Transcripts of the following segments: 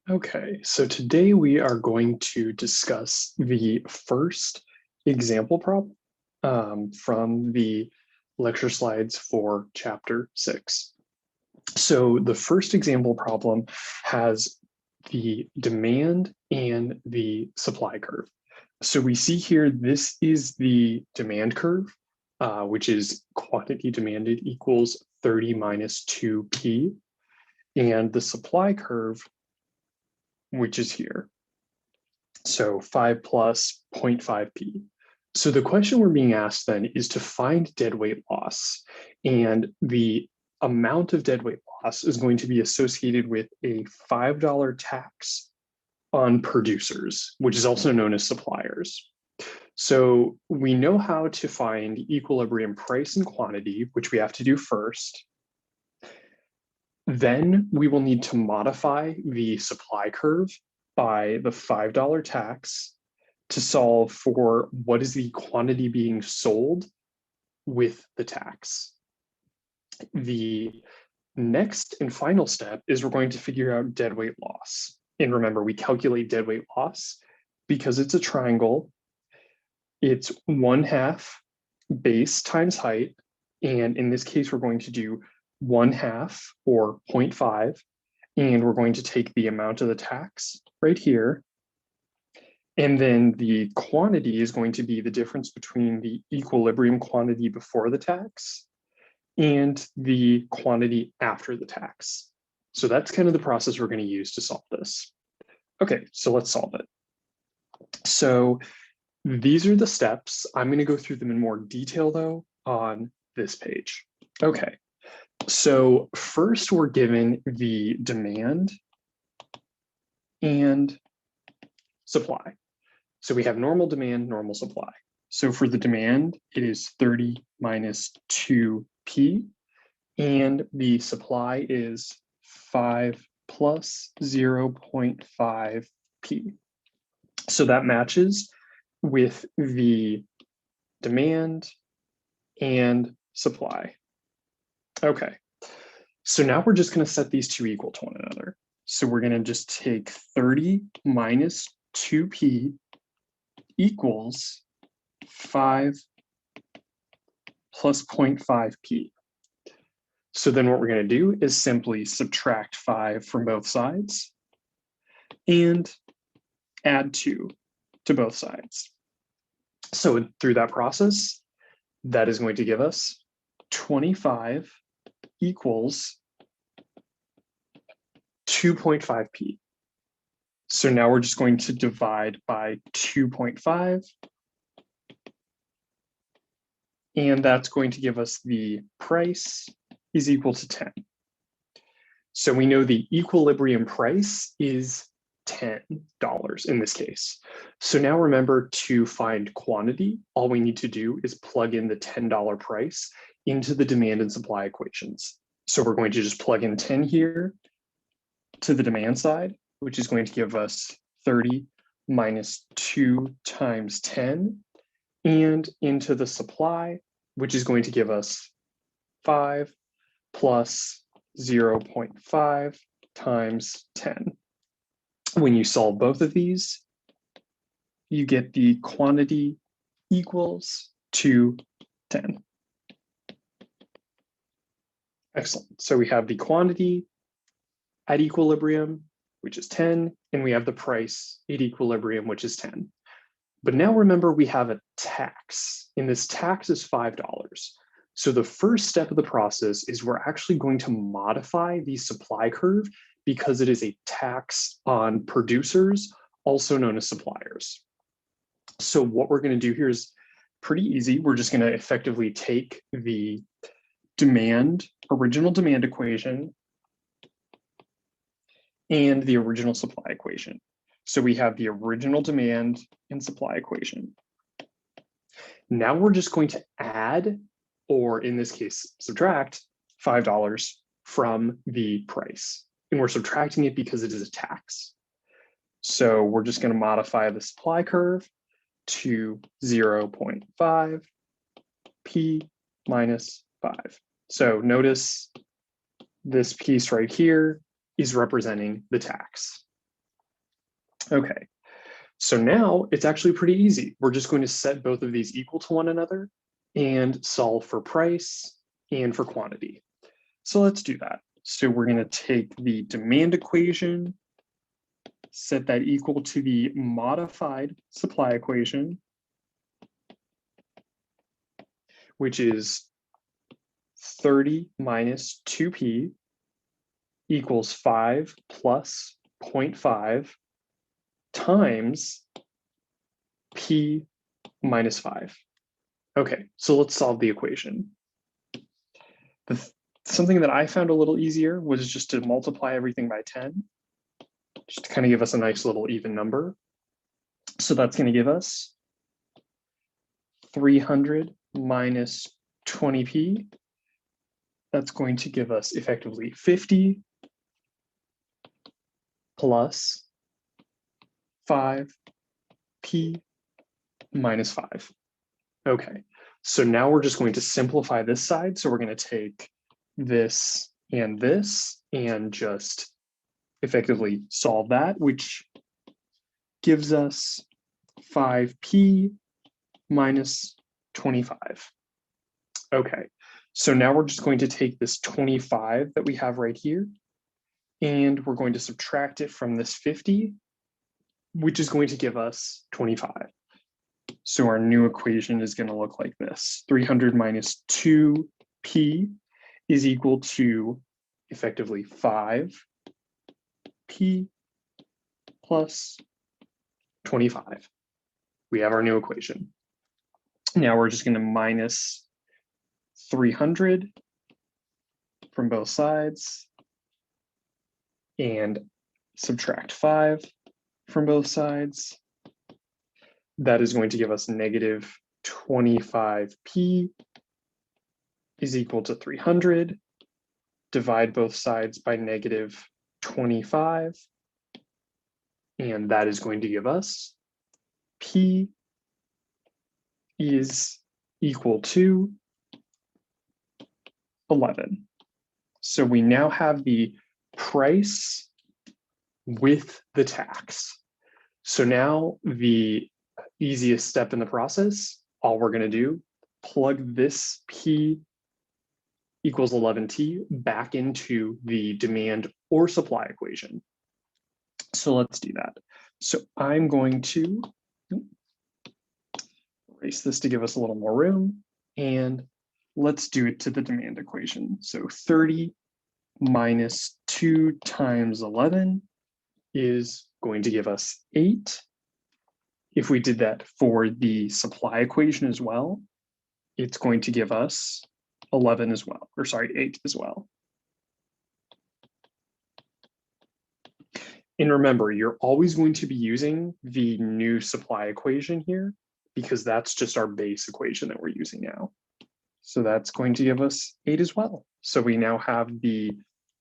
Okay, so today we are going to discuss the first example problem from the lecture slides for chapter 6. So the first example problem has the demand and the supply curve. So we see here, this is the demand curve, which is quantity demanded equals 30 minus 2p, and the supply curve, which is here. So 5 plus 0.5p. So the question we're being asked then is to find deadweight loss. And the amount of deadweight loss is going to be associated with a $5 tax on producers, which is also known as suppliers. So we know how to find equilibrium price and quantity, which we have to do first. Then we will need to modify the supply curve by the $5 tax to solve for what is the quantity being sold with the tax. The next and final step is we're going to figure out deadweight loss. And remember, we calculate deadweight loss because it's a triangle. It's 1/2 base times height. And in this case, we're going to do 1/2 or 0.5. And we're going to take the amount of the tax right here. And then the quantity is going to be the difference between the equilibrium quantity before the tax and the quantity after the tax. So that's kind of the process we're going to use to solve this. Okay, so let's solve it. So these are the steps. I'm going to go through them in more detail though on this page. Okay, so first we're given the demand and supply. So we have normal demand, normal supply. So for the demand, it is 30 minus 2p, and the supply is 5 plus 0.5p. So that matches with the demand and supply. Okay, so now we're just going to set these two equal to one another. So we're going to just take 30 minus 2p equals 5 plus 0.5p. So then what we're going to do is simply subtract 5 from both sides and add 2 to both sides. So through that process, that is going to give us 25 equals 2.5p. So now we're just going to divide by 2.5, and that's going to give us the price is equal to 10. So we know the equilibrium price is $10 in this case. So now remember, to find quantity, all we need to do is plug in the $10 price into the demand and supply equations. So we're going to just plug in 10 here to the demand side, which is going to give us 30 minus 2 times 10, and into the supply, which is going to give us 5 plus 0.5 times 10. When you solve both of these, you get the quantity equals 210. Excellent. So we have the quantity at equilibrium, which is 10, and we have the price at equilibrium, which is 10. But now remember, we have a tax, and this tax is $5. So the first step of the process is we're actually going to modify the supply curve because it is a tax on producers, also known as suppliers. So what we're going to do here is pretty easy. We're just going to effectively take the original demand equation and the original supply equation. So we have the original demand and supply equation. Now we're just going to add, or in this case, subtract $5 from the price. And we're subtracting it because it is a tax. So we're just going to modify the supply curve to 0.5 p minus 5. So notice this piece right here is representing the tax. Okay, so now it's actually pretty easy. We're just going to set both of these equal to one another and solve for price and for quantity. So let's do that. So we're going to take the demand equation, set that equal to the modified supply equation, which is 30 minus 2p equals 5 plus 0.5 times p minus 5. Okay, so let's solve the equation. Something that I found a little easier was just to multiply everything by 10, just to kind of give us a nice little even number. So that's going to give us 300 minus 20p. That's going to give us effectively 50 plus 5p minus 5. Okay, so now we're just going to simplify this side. So we're going to take this and just effectively solve that, which gives us 5p minus 25. Okay, so now we're just going to take this 25 that we have right here, and we're going to subtract it from this 50, which is going to give us 25. So our new equation is going to look like this. 300 minus 2p is equal to effectively 5p plus 25. We have our new equation. Now we're just going to minus 300 from both sides and subtract 5 from both sides. That is going to give us negative 25p is equal to 300. Divide both sides by negative 25. And that is going to give us p is equal to 11. So we now have the price with the tax. So now the easiest step in the process, all we're going to do, plug this p equals 11t back into the demand or supply equation. So let's do that. So I'm going to erase this to give us a little more room, and let's do it to the demand equation. So 30 minus 2 times 11 is going to give us 8. If we did that for the supply equation as well, it's going to give us 11 as well, or sorry, 8 as well. And remember, you're always going to be using the new supply equation here because that's just our base equation that we're using now. So that's going to give us 8 as well. So we now have the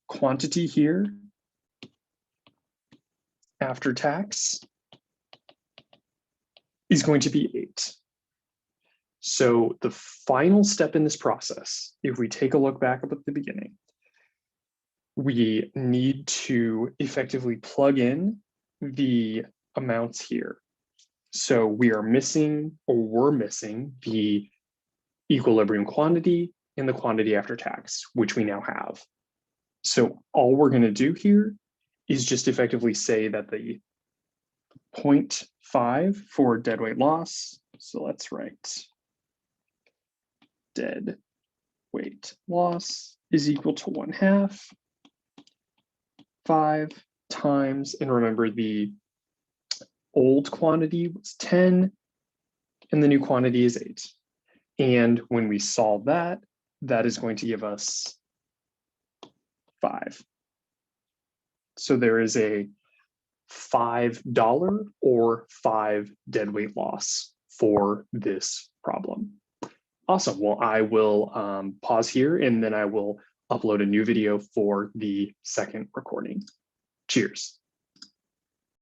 quantity here after tax is going to be 8. So the final step in this process, if we take a look back up at the beginning, we need to effectively plug in the amounts here. So we are missing, or we're missing, the equilibrium quantity and the quantity after tax, which we now have. So all we're going to do here is just effectively say that the 0.5 for deadweight loss. So let's write dead weight loss is equal to 1/2 5 times, and remember the old quantity was 10 and the new quantity is 8. And when we solve that, that is going to give us 5. So there is a $5 or 5 deadweight loss for this problem. Awesome. Well, I will pause here and then I will upload a new video for the second recording. Cheers.